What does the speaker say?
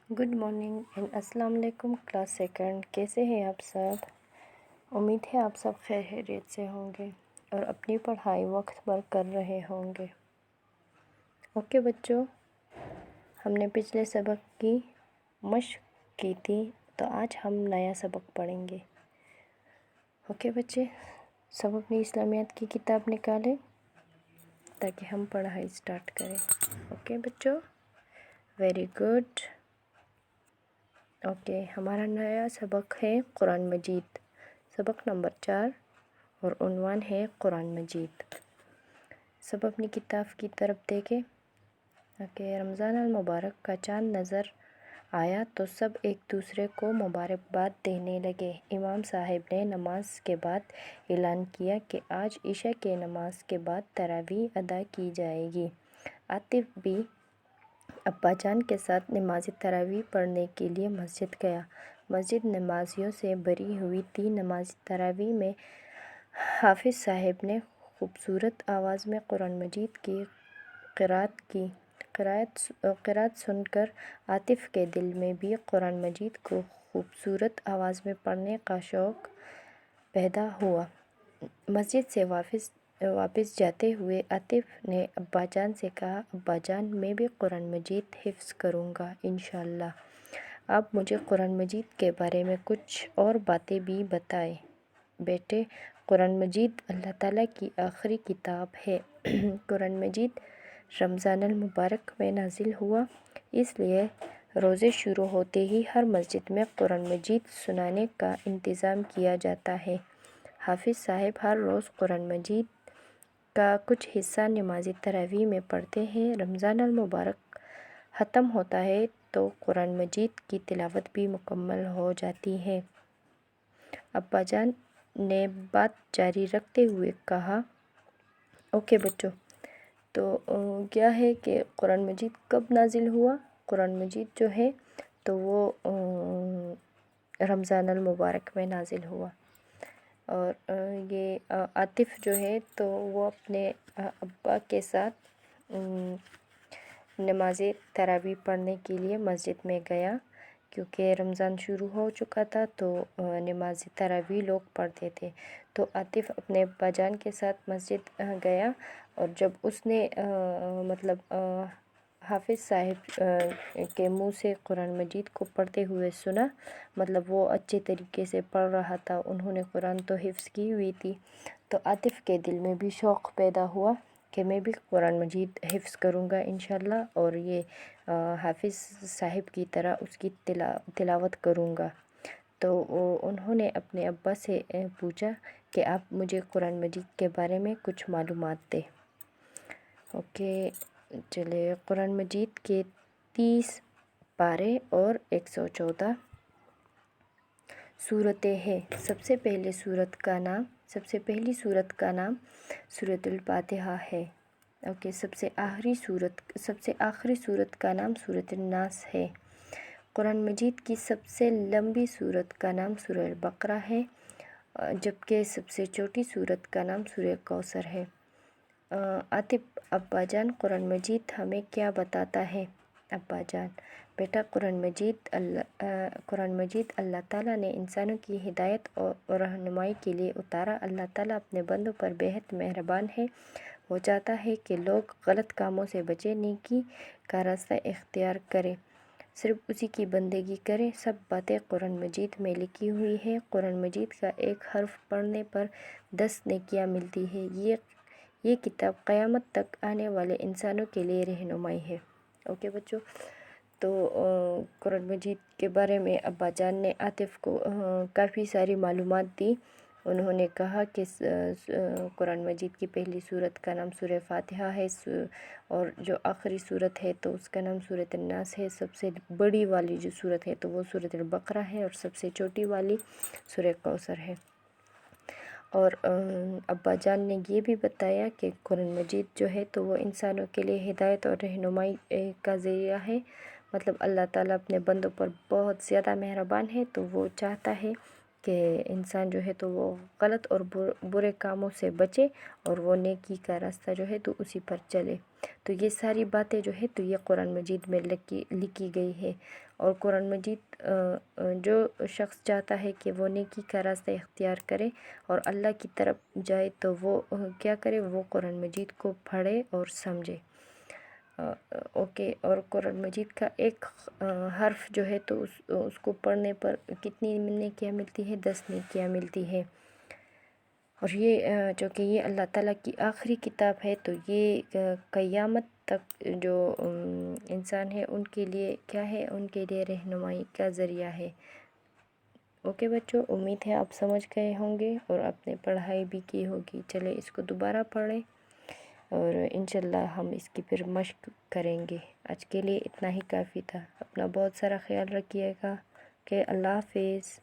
Good morning and السلام علیکم class second, کیسے ہیں آپ سب؟ امید ہے آپ سب خیریت سے ہوں گے اور اپنی پڑھائی وقت پر کر رہے ہوں گے۔ اوکے بچوں، ہم نے پچھلے سبق کی مشق کی تھی، تو آج ہم نیا سبق پڑھیں گے۔ اوکے بچے، سب اپنی اسلامیات کی کتاب نکالیں تاکہ ہم پڑھائی سٹارٹ کریں۔ اوکے بچوں، ویری گڈ۔ اوکے، ہمارا نیا سبق ہے قرآن مجید، سبق نمبر 4 اور عنوان ہے قرآن مجید۔ سب اپنی کتاب کی طرف دیکھیں۔ اوکے، رمضان المبارک کا چاند نظر آیا تو سب ایک دوسرے کو مبارکباد دینے لگے۔ امام صاحب نے نماز کے بعد اعلان کیا کہ آج عشاء کی نماز کے بعد تراویح ادا کی جائے گی۔ عاطف بھی ابا جان کے ساتھ نماز تراویح پڑھنے کے لیے مسجد گیا۔ مسجد نمازیوں سے بھری ہوئی تھی۔ نماز تراویح میں حافظ صاحب نے خوبصورت آواز میں قرآن مجید کی قرأت کی۔ قرأت سن کر عاطف کے دل میں بھی قرآن مجید کو خوبصورت آواز میں پڑھنے کا شوق پیدا ہوا۔ مسجد سے واپس جاتے ہوئے عاطف نے ابا جان سے کہا، ابا جان، میں بھی قرآن مجید حفظ کروں گا انشاءاللہ۔ آپ مجھے قرآن مجید کے بارے میں کچھ اور باتیں بھی بتائیں۔ بیٹے، قرآن مجید اللہ تعالیٰ کی آخری کتاب ہے۔ قرآن مجید رمضان المبارک میں نازل ہوا، اس لیے روزے شروع ہوتے ہی ہر مسجد میں قرآن مجید سنانے کا انتظام کیا جاتا ہے۔ حافظ صاحب ہر روز قرآن مجید کا کچھ حصہ نماز تراویح میں پڑھتے ہیں۔ رمضان المبارک ختم ہوتا ہے تو قرآن مجید کی تلاوت بھی مکمل ہو جاتی ہے۔ ابا جان نے بات جاری رکھتے ہوئے کہا، اوکے بچوں، تو کیا ہے کہ قرآن مجید کب نازل ہوا؟ قرآن مجید جو ہے تو وہ رمضان المبارک میں نازل ہوا، اور یہ عاطف جو ہے تو وہ اپنے ابا کے ساتھ نماز تراویح پڑھنے کے لیے مسجد میں گیا، کیونکہ رمضان شروع ہو چکا تھا تو نماز تراویح لوگ پڑھتے تھے۔ تو عاطف اپنے ابا جان کے ساتھ مسجد گیا، اور جب اس نے حافظ صاحب کے منہ سے قرآن مجید کو پڑھتے ہوئے سنا، وہ اچھے طریقے سے پڑھ رہا تھا، انہوں نے قرآن تو حفظ کی ہوئی تھی، تو عاطف کے دل میں بھی شوق پیدا ہوا کہ میں بھی قرآن مجید حفظ کروں گا انشاءاللہ، اور یہ حافظ صاحب کی طرح اس کی تلاوت کروں گا۔ تو انہوں نے اپنے ابا سے پوچھا کہ آپ مجھے قرآن مجید کے بارے میں کچھ معلومات دیں۔ اوکے، چلے، قرآن مجید کے 30 پارے اور 114 سورتیں ہیں۔ سب سے پہلی سورت کا نام سورۃ الفاتحہ ہے۔ اوکے، سب سے آخری سورت کا نام سورۃ الناس ہے۔ قرآن مجید کی سب سے لمبی سورت کا نام سورہ البقرہ ہے، جبکہ سب سے چھوٹی سورت کا نام سورہ کوثر ہے۔ عاطف، ابا جان، قرآن مجید ہمیں کیا بتاتا ہے؟ ابا جان، بیٹا، قرآن مجید اللہ تعالیٰ نے انسانوں کی ہدایت اور رہنمائی کے لیے اتارا۔ اللہ تعالیٰ اپنے بندوں پر بہت مہربان ہے، وہ چاہتا ہے کہ لوگ غلط کاموں سے بچیں، نیکی کا راستہ اختیار کریں، صرف اسی کی بندگی کریں۔ سب باتیں قرآن مجید میں لکھی ہوئی ہیں۔ قرآن مجید کا ایک حرف پڑھنے پر 10 نیکیاں ملتی ہیں۔ یہ کتاب قیامت تک آنے والے انسانوں کے لیے رہنمائی ہے۔ اوکے بچوں، تو قرآن مجید کے بارے میں ابا جان نے عاطف کو کافی ساری معلومات دی۔ انہوں نے کہا کہ قرآن مجید کی پہلی سورت کا نام سورہ فاتحہ ہے، اور جو آخری سورت ہے تو اس کا نام سورۃ الناس ہے۔ سب سے بڑی والی جو سورت ہے تو وہ سورۃ البقرہ ہے، اور سب سے چھوٹی والی سورہ کوثر ہے۔ اور ابا جان نے یہ بھی بتایا کہ قرآن مجید جو ہے تو وہ انسانوں کے لیے ہدایت اور رہنمائی کا ذریعہ ہے۔ اللہ تعالیٰ اپنے بندوں پر بہت زیادہ مہربان ہے، تو وہ چاہتا ہے کہ انسان جو ہے تو وہ غلط اور برے کاموں سے بچے، اور وہ نیکی کا راستہ جو ہے تو اسی پر چلے۔ تو یہ ساری باتیں جو ہے تو یہ قرآن مجید میں لکھی گئی ہے۔ اور قرآن مجید جو شخص چاہتا ہے کہ وہ نیکی کا راستہ اختیار کرے اور اللہ کی طرف جائے تو وہ کیا کرے، وہ قرآن مجید کو پڑھے اور سمجھے۔ اوکے، اور قرآن مجید کا ایک حرف جو ہے تو اس کو پڑھنے پر کتنی نیکیاں ملتی ہے؟ 10 نیکیاں ملتی ہے۔ اور یہ جو کہ یہ اللہ تعالیٰ کی آخری کتاب ہے تو یہ قیامت تک جو انسان ہے ان کے لیے کیا ہے، ان کے لیے رہنمائی کا ذریعہ ہے۔ اوکے بچوں، امید ہے آپ سمجھ گئے ہوں گے اور اپنے پڑھائی بھی کی ہوگی۔ چلے اس کو دوبارہ پڑھیں اور انشاءاللہ ہم اس کی پھر مشق کریں گے۔ آج کے لیے اتنا ہی کافی تھا۔ اپنا بہت سارا خیال رکھیے گا کہ اللہ حافظ۔